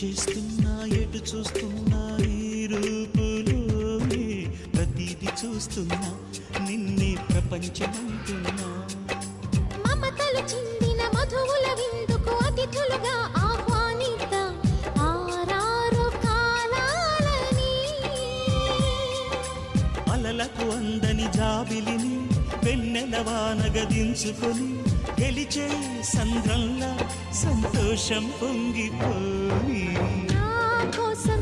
చేస్తున్నా ఎటు చూస్తున్నా ఈ రూపులోనే ప్రతిది చూస్తున్నా నిన్నే ప్రపంచమంటున్నా మమతలు చిందిన మధువుల విందుకు అతిథులుగా ఆహ్వానిద్దాం ఆరారు కాలాలని అలలకు అందని జాబిలిని వెన్నెల వానగదించుకొని గెలిచే సంద్రంలా సంతోషం పొంగిపోయి నా కోసం